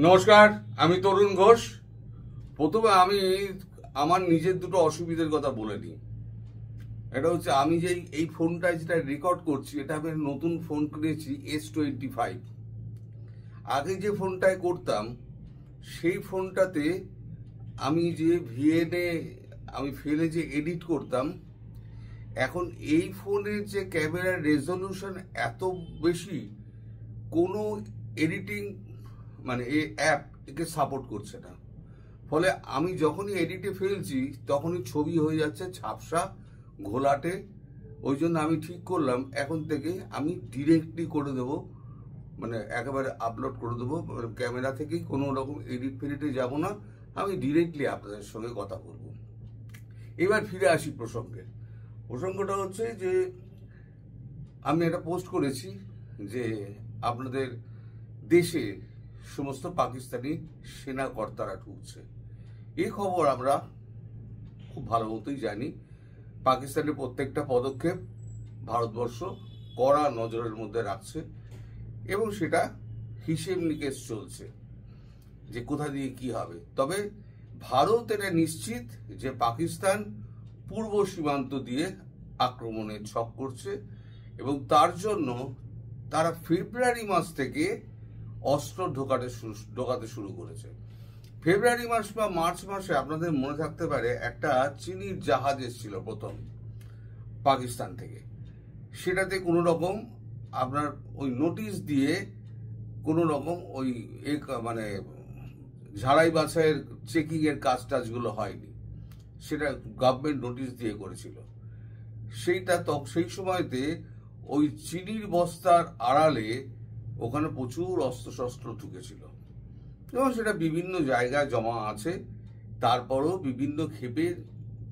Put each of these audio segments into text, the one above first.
নমস্কার, আমি তরুণ ঘোষ। প্রথমে আমি আমার নিজের দুটো অসুবিধার কথা বলে নিই। এটা হচ্ছে, আমি যে এই ফোনটা যেটা রেকর্ড করছি, এটা আমি নতুন ফোন কিনেছি S25। আগে যে ফোনটায় করতাম, সেই ফোনটাতে আমি যে ভিএনএ আমি ফেলে যে এডিট করতাম, এখন এই ফোনের যে ক্যামেরার রেজলিউশন এত বেশি, কোনো এডিটিং মানে এই অ্যাপ একে সাপোর্ট করছে না। ফলে আমি যখনই এডিটে ফেলছি তখনই ছবি হয়ে যাচ্ছে ঝাপসা, ঘোলাটে। ওই জন্য আমি ঠিক করলাম এখন থেকে আমি ডিরেক্টলি করে দেবো, মানে একেবারে আপলোড করে দেবো। ক্যামেরা থেকেই কোনো রকম এডিট ফেডিটে যাব না, আমি ডিরেক্টলি আপনাদের সঙ্গে কথা বলবো। এবার ফিরে আসি প্রসঙ্গে। প্রসঙ্গটা হচ্ছে যে আমি একটা পোস্ট করেছি যে আপনাদের দেশে সমস্ত পাকিস্তানি সেনা কর্তারা ঢুকছে। এই খবর আমরা খুব ভালো মতোই জানি। পাকিস্তানের প্রত্যেকটা পদক্ষেপ ভারতবর্ষ কড়া নজরের মধ্যে রাখছে এবং সেটা হিসেব নিকেশ চলছে যে কোথা দিয়ে কি হবে। তবে ভারত এটা নিশ্চিত যে পাকিস্তান পূর্ব সীমান্ত দিয়ে আক্রমণের ছক করছে এবং তার জন্য তারা ফেব্রুয়ারি মাস থেকে অস্ত্র ঢোকাতে শুরু করেছে। ফেব্রুয়ারি মাস বা মার্চ মাসে আপনাদের মনে থাকতে পারে একটা চিনির জাহাজ এসেছিল প্রথম পাকিস্তান থেকে। সেটাতে কোনো রকম আপনার ওই নোটিশ দিয়ে কোনো রকম ওই মানে ঝাড়াই বাছাইয়ের চেকিং এর কাজ টাজগুলো হয়নি, সেটা গভর্নমেন্ট নোটিশ দিয়ে করেছিল। সেই সময়তে ওই চিনির বস্তার আড়ালে ওখানে প্রচুর অস্ত্রশস্ত্র ঢুকেছিল এবং সেটা বিভিন্ন জায়গায় জমা আছে। তারপরও বিভিন্ন ক্ষেপে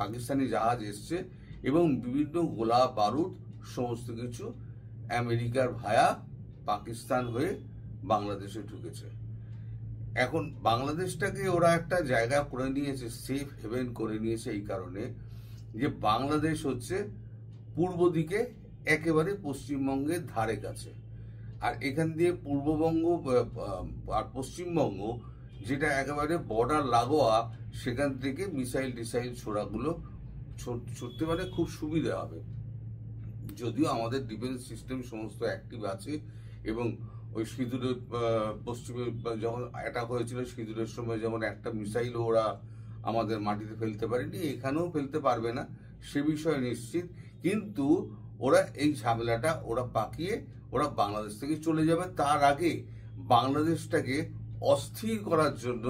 পাকিস্তানি জাহাজ এসছে এবং বিভিন্ন গোলা বারুদ সমস্ত কিছু আমেরিকার ভায়া পাকিস্তান হয়ে বাংলাদেশে ঢুকেছে। এখন বাংলাদেশটাকে ওরা একটা জায়গা করে নিয়েছে, সেফ হেভেন করে নিয়েছে এই কারণে যে বাংলাদেশ হচ্ছে পূর্ব দিকে একেবারে পশ্চিমবঙ্গের ধারে কাছে, আর এখান দিয়ে পূর্ববঙ্গ আর পশ্চিমবঙ্গ যেটা একেবারে বর্ডার লাগোয়া, সেখান থেকে মিসাইল টিসাইল ছোড়াগুলো ছুটতে পারে, খুব সুবিধা হবে। যদিও আমাদের ডিফেন্স সিস্টেম সমস্ত অ্যাক্টিভ আছে এবং ওই সিঁদুরের পশ্চিমে যখন অ্যাটাক হয়েছিল সিঁদুরের সময়, যেমন একটা মিসাইল ওরা আমাদের মাটিতে ফেলতে পারেনি, এখানেও ফেলতে পারবে না, সে বিষয়ে নিশ্চিত। কিন্তু ওরা এই ঝামেলাটা ওরা পাকিয়ে ওরা বাংলাদেশ থেকে চলে যাবে। তার আগে বাংলাদেশটাকে অস্থির করার জন্য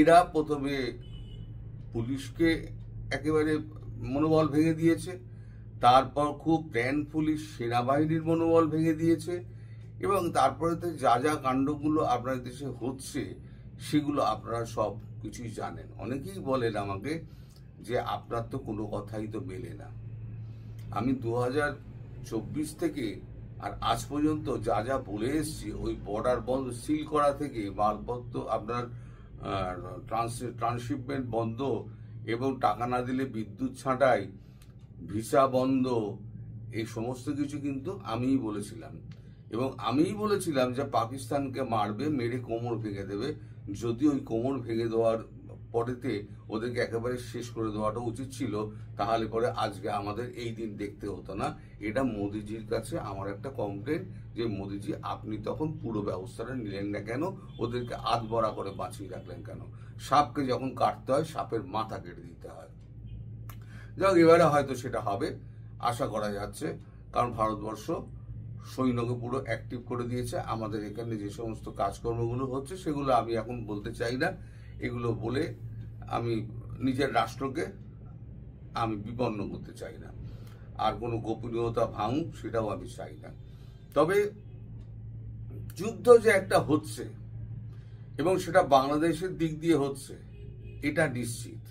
এরা প্রথমে পুলিশকে একেবারে মনোবল ভেঙে দিয়েছে, তারপর খুব প্ল্যানফুলি সেনাবাহিনীর মনোবল ভেঙে দিয়েছে এবং তারপরে তো যা যা কাণ্ডগুলো আপনার দেশে হচ্ছে সেগুলো আপনারা সব কিছুই জানেন। অনেকেই বলেন আমাকে যে আপনার তো কোনো কথাই তো মেলে না। আমি 2024 থেকে আর আজ পর্যন্ত যা যা বলে এসছি, ওই বর্ডার বন্ধ সিল করা থেকে মালপত্র আপনার ট্রান্সশিপমেন্ট বন্ধ এবং টাকা না দিলে বিদ্যুৎ ছাঁটাই, ভিসা বন্ধ, এই সমস্ত কিছু কিন্তু আমিই বলেছিলাম এবং আমিই বলেছিলাম যে পাকিস্তানকে মারবে, মেরে কোমর ভেঙে দেবে। যদি ওই কোমর ভেঙে দেওয়ার পরেতে ওদেরকে একেবারে শেষ করে দেওয়াটা উচিত ছিল, তাহলে পরে আজকে আমাদের এই দিন দেখতে হতো না। এটা মোদিজির কাছে আমার একটা কমপ্লেন যে মোদিজি, আপনি তখন পুরো ব্যবস্থাটা নিলেন না কেন? ওদেরকে আধবড়া করে বাঁচিয়ে রাখলেন কেন? সাপকে যখন কাটতে হয় সাপের মাথা কেটে দিতে হয়। যাক, এবারে হয়তো সেটা হবে, আশা করা যাচ্ছে, কারণ ভারতবর্ষ সৈন্যকে পুরো অ্যাক্টিভ করে দিয়েছে। আমাদের এখানে যে সমস্ত কাজকর্মগুলো হচ্ছে সেগুলো আমি এখন বলতে চাই না। এগুলো বলে আমি নিজের রাষ্ট্রকে আমি বিপন্ন করতে চাই না, আর কোনো গোপনীয়তা ভাঙুক সেটাও আমি চাই না। তবে যুদ্ধ যে একটা হচ্ছে এবং সেটা বাংলাদেশের দিক দিয়ে হচ্ছে এটা নিশ্চিত।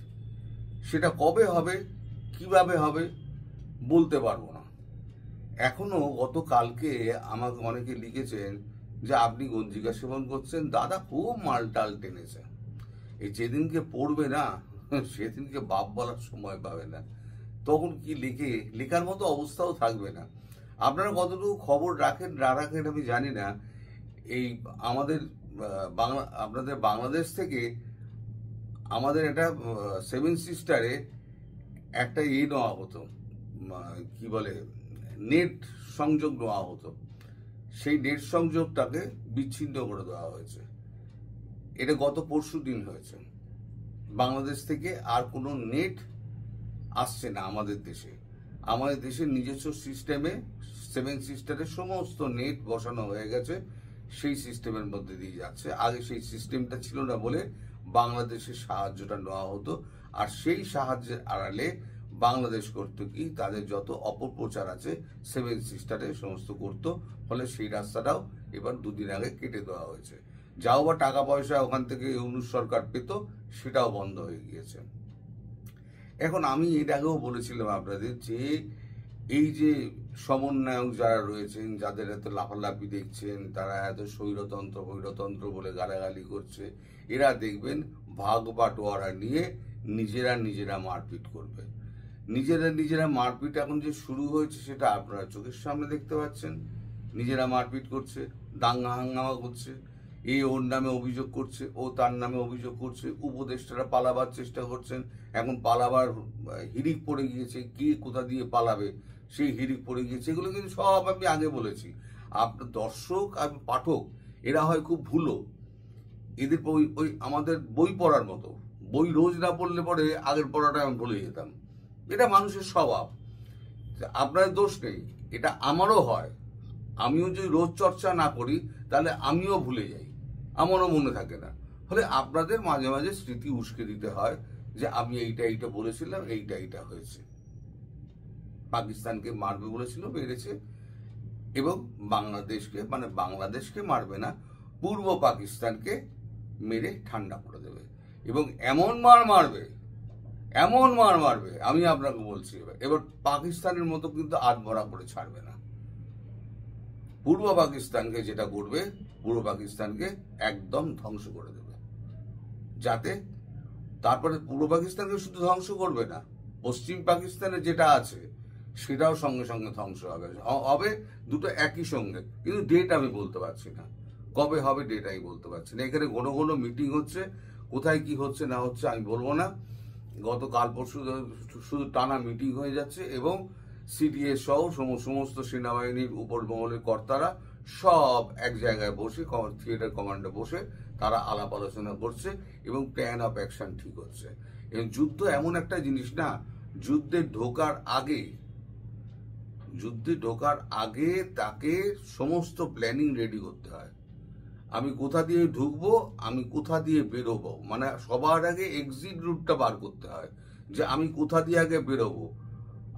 সেটা কবে হবে, কিভাবে হবে বলতে পারবো না। এখনো গতকালকে আমাকে অনেকে লিখেছেন যে আপনি গঞ্জিকা সেবন করছেন, দাদা খুব মালটাল টেনেছে। এই যেদিনকে পড়বে না সেদিনকে বাপ বলার সময় পাবে না, তখন কি লেখার মতো অবস্থাও থাকবে না। আপনারা কতটুকু খবর রাখেন না রাখেন আমি জানি না। এই আমাদের আপনাদের বাংলাদেশ থেকে আমাদের একটা সেভেন সিস্টারে একটা নেওয়া হতো, কি বলে, নেট সংযোগ নেওয়া হতো। সেই নেট সংযোগটাকে বিচ্ছিন্ন করে দেওয়া হয়েছে। এটা গত পরশু দিন হয়েছে। বাংলাদেশ থেকে আর কোনো নেট আসছে না আমাদের দেশে। আমাদের দেশের নিজস্ব সিস্টেমে সেভেন সিস্টারের সমস্ত নেট বসানো হয়ে গেছে, সেই সিস্টেমের মধ্যে দিয়ে যাচ্ছে। আগে সেই সিস্টেমটা ছিল না বলে বাংলাদেশের সাহায্যটা নেওয়া হতো, আর সেই সাহায্যের আড়ালে বাংলাদেশ করতো কি, তাদের যত অপপ্রচার আছে সেভেন সিস্টারে সমস্ত করতো। ফলে সেই রাস্তাটাও এবার দুদিন আগে কেটে দেওয়া হয়েছে। যাও বা টাকা পয়সা ওখান থেকে ইউনূস সরকার পেত, সেটাও বন্ধ হয়ে গিয়েছে। এখন আমি এর আগেও বলেছিলাম আপনাদের যে এই যে সমন্বয়ক যারা রয়েছেন, যাদের এত লাফালাফি দেখছেন, তারা এত স্বৈরতন্ত্র বলে গালাগালি করছে, এরা দেখবেন ভাগ বাটোয়ারা নিয়ে নিজেরা মারপিট করবে। নিজেরা মারপিট এখন যে শুরু হয়েছে সেটা আপনারা চোখের সামনে দেখতে পাচ্ছেন। নিজেরা মারপিট করছে, দাঙ্গা হাঙ্গামা করছে, এ ওর নামে অভিযোগ করছে, ও তার নামে অভিযোগ করছে, উপদেষ্টারা পালাবার চেষ্টা করছেন। এখন পালাবার হিড়িক পড়ে গিয়েছে, কে কোথা দিয়ে পালাবে সেই হিড়িক পড়ে গিয়েছে। এগুলো কিন্তু সব আমি আগে বলেছি। আপনার দর্শক আর পাঠক এরা হয় খুব ভুলো, এদের ওই আমাদের বই পড়ার মতো। বই রোজ না পড়লে পরে আগের পড়াটা আমি ভুলে যেতাম। এটা মানুষের স্বভাব, আপনার দোষ নেই। এটা আমারও হয়। আমিও যদি রোজ চর্চা না করি তাহলে আমিও ভুলে যাই, আমারও মনে থাকে না। ফলে আপনাদের মাঝে মাঝে স্মৃতি উস্কে দিতে হয় যে আমি এইটা বলেছিলাম, এইটা হয়েছে। পাকিস্তানকে মারবে বলেছিল, মেরেছে। এবং বাংলাদেশকে মারবে না, পূর্ব পাকিস্তানকে মেরে ঠান্ডা করে দেবে। এবং এমন মার মারবে আমি আপনাকে বলছি। এবার পাকিস্তানের মতো কিন্তু আধমরা করে ছাড়বে না। পূর্ব পাকিস্তানকে যেটা করবে, পূর্ব পাকিস্তানকে একদম ধ্বংস করে দেবে। যাতে তারপরে পূর্ব পাকিস্তানকে শুধু ধ্বংস করবে না, পশ্চিম পাকিস্তানে যেটা আছে সেটাও সঙ্গে সঙ্গে ধ্বংস হবে। দুটো একই সঙ্গে, কিন্তু ডেট আমি বলতে পারছি না, কবে হবে ডেট আমি বলতে পারছি না। এখানে ঘন মিটিং হচ্ছে, কোথায় কি হচ্ছে না হচ্ছে আমি বলবো না। গতকাল পরশু শুধু টানা মিটিং হয়ে যাচ্ছে, এবং সিডিএ সহ সমস্ত সেনাবাহিনীর উপর মহলের কর্তারা সব এক জায়গায় বসে থিয়েটার কমান্ডে বসে তারা আলাপ আলোচনা করছে এবং প্ল্যান অফ অ্যাকশন ঠিক হচ্ছে। এবং যুদ্ধ এমন একটা জিনিস না, যুদ্ধে ঢোকার আগে তাকে সমস্ত প্ল্যানিং রেডি করতে হয়। আমি কোথা দিয়ে ঢুকবো, আমি কোথা দিয়ে বেরোবো, মানে সবার আগে এক্সিট রুটটা বার করতে হয় যে আমি কোথা দিয়ে আগে বেরোবো।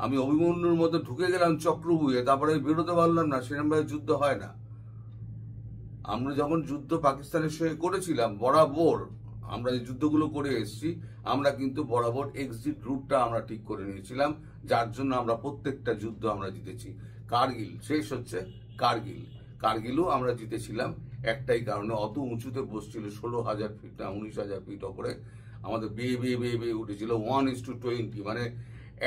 আমি অভিমন্যুর মতো ঢুকে গেলাম চক্রবুয়ে, তারপরে বেরোতে পারলাম না, সেরকমভাবে যুদ্ধ হয় না। আমরা যখন যুদ্ধ পাকিস্তানের সঙ্গে করেছিলাম, বরাবর আমরা যে যুদ্ধগুলো করে এসেছি, আমরা কিন্তু বরাবর এক্সিট রুটটা আমরা ঠিক করে নিয়েছিলাম, যার জন্য আমরা প্রত্যেকটা যুদ্ধ আমরা জিতেছি। কার্গিল শেষ হচ্ছে, কার্গিলও আমরা জিতেছিলাম একটাই কারণে, অত উঁচুতে বসছিল, 16,000 ফিট না 19,000 ফিট ওপরে আমাদের বেয়ে উঠেছিল 1:20, মানে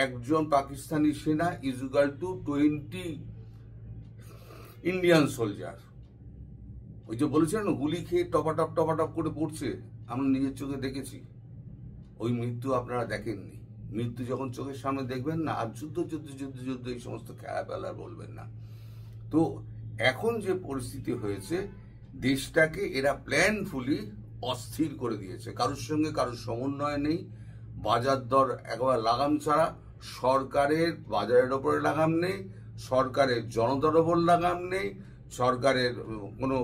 একজন পাকিস্তানি সেনা ইজুগাল টু 20 ইন্ডিয়ান সোলজার। ওই যে বলেছিলেন গুলি খেয়ে টপাটপ করে পড়ছে, আমরা নিজের চোখে দেখেছি। ওই মৃত্যু আপনারা দেখেননি। মৃত্যু যখন চোখের সামনে দেখবেন না, আর যুদ্ধ এই সমস্ত খেলা বলবেন না। তো এখন যে পরিস্থিতি হয়েছে, দেশটাকে এরা প্ল্যানফুলি অস্থির করে দিয়েছে। কারোর সঙ্গে কারোর সমন্বয় নেই, বাজার দর একেবারে লাগাম ছাড়া, সরকারের বাজারের ওপরে লাগাম নেই, সরকারের জনতার ওপর লাগাম নেই, সরকারের কোনো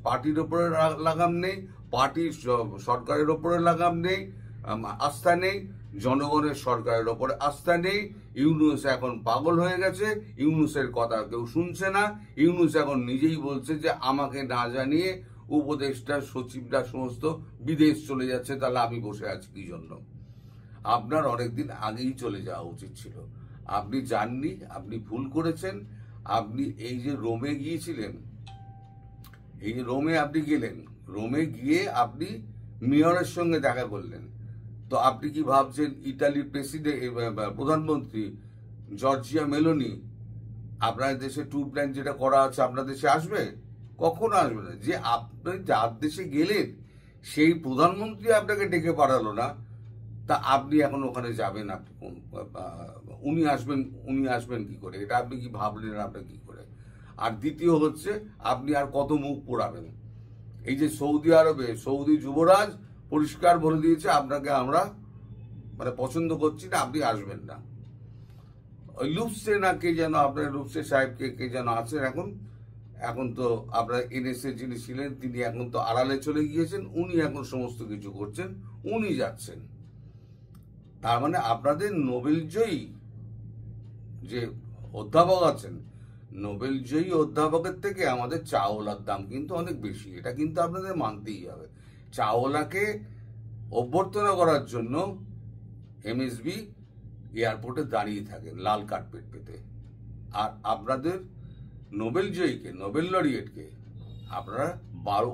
পার্টির ওপরে লাগাম নেই, পার্টির সরকারের ওপরে লাগাম নেই, আস্থা নেই, জনগণের সরকারের ওপরে আস্থা নেই। ইউনূস এখন পাগল হয়ে গেছে, ইউনূসের কথা কেউ শুনছে না। ইউনূস এখন নিজেই বলছে যে আমাকে না জানিয়ে উপদেষ্টা সচিবরা সমস্ত বিদেশ চলে যাচ্ছে, তাহলে আমি বসে আছি কি জন্য? আপনার অনেকদিন আগেই চলে যাওয়া উচিত ছিল। আপনি যাননি, আপনি ভুল করেছেন। আপনি এই যে রোমে গিয়েছিলেন, এই যে রোমে আপনি গেলেন, রোমে গিয়ে আপনি মেয়রের সঙ্গে দেখা করলেন, তো আপনি কি ভাবছেন ইতালির প্রধানমন্ত্রী জর্জিয়া মেলোনি আপনার দেশে ট্যুর প্ল্যান যেটা করা আছে আপনার দেশে আসবে? কখনো আসবে না। যে আপনি যার দেশে গেলেন সেই প্রধানমন্ত্রী আপনাকে ডেকে পাঠালো না, তা আপনি এখন ওখানে যাবেন, আপনি উনি আসবেন কি করে? এটা আপনি কি ভাবলেন আপনি কি করে? আর দ্বিতীয় হচ্ছে, আপনি আর কত মুখ পোড়াবেন? এই যে সৌদি আরবে সৌদি যুবরাজ পরিষ্কার বলে দিয়েছে আপনাকে আমরা পছন্দ করছি না, আপনি আসবেন না। ওই লুপসে না কে যেন, আপনার লুপসে সাহেবকে কে যেন আছেন এখন তো আপনার এনএসএ যিনি ছিলেন তিনি এখন তো আড়ালে চলে গিয়েছেন, উনি এখন সমস্ত কিছু করছেন, উনি যাচ্ছেন। তার মানে আপনাদের নোবেলজয়ী যে অধ্যাপক আছেন, নোবেলজয়ী অধ্যাপকের থেকে আমাদের চাওলার দাম কিন্তু অনেক বেশি, এটা কিন্তু আপনাদের মানতেই হবে। চাওলাকে অভ্যর্থনা করার জন্য এমএসবি এয়ারপোর্টে দাঁড়িয়ে থাকেন লাল কার্পেট পেতে, আর আপনাদের নোবেলজয়ীকে, নোবেল লরিয়েটকে আপনারা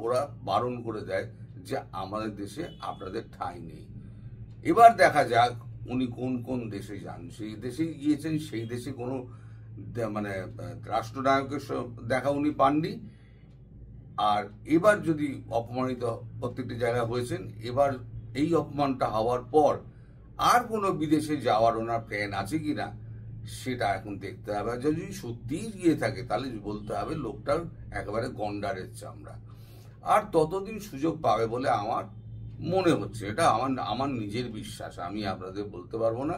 ওরা বারণ করে দেয় যে আমাদের দেশে আপনাদের ঠাঁই নেই। এবার দেখা যাক উনি কোন কোন দেশে যান। সেই দেশে গিয়েছেন, সেই দেশে কোনো রাষ্ট্রনায়কের দেখা উনি পাননি। আর এবার যদি অপমানিত প্রত্যেকটি জায়গায় হয়েছেন, এবার এই অপমানটা হওয়ার পর আর কোনো বিদেশে যাওয়ার ওনার প্ল্যান আছে কিনা সেটা এখন দেখতে হবে। যদি সত্যিই গিয়ে থাকে তাহলে বলতে হবে লোকটার একেবারে গন্ডারের চামড়া। আর ততদিন সুযোগ পাবে বলে আমার মনে হচ্ছে, এটা আমার নিজের বিশ্বাস। আমি আপনাদের বলতে পারবো না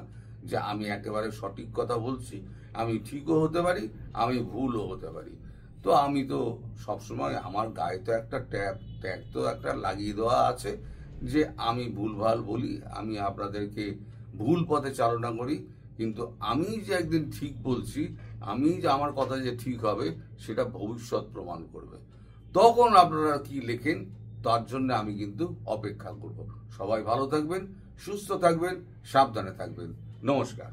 যে আমি একেবারে সঠিক কথা বলছি, আমি ঠিকও হতে পারি, আমি ভুলও হতে পারি। তো আমি তো সবসময় আমার গায়ে তো একটা ট্যাগ তো একটা লাগিয়ে দেওয়া আছে যে আমি ভুলভাল বলি, আমি আপনাদেরকে ভুল পথে চালনা করি। কিন্তু আমি যে একদিন ঠিক বলছি, আমি যে আমার কথা যে ঠিক হবে সেটা ভবিষ্যৎ প্রমাণ করবে। তখন আপনারা কি লেখেন তার জন্য আমি কিন্তু অপেক্ষা করব। সবাই ভালো থাকবেন, সুস্থ থাকবেন, সাবধানে থাকবেন। নমস্কার।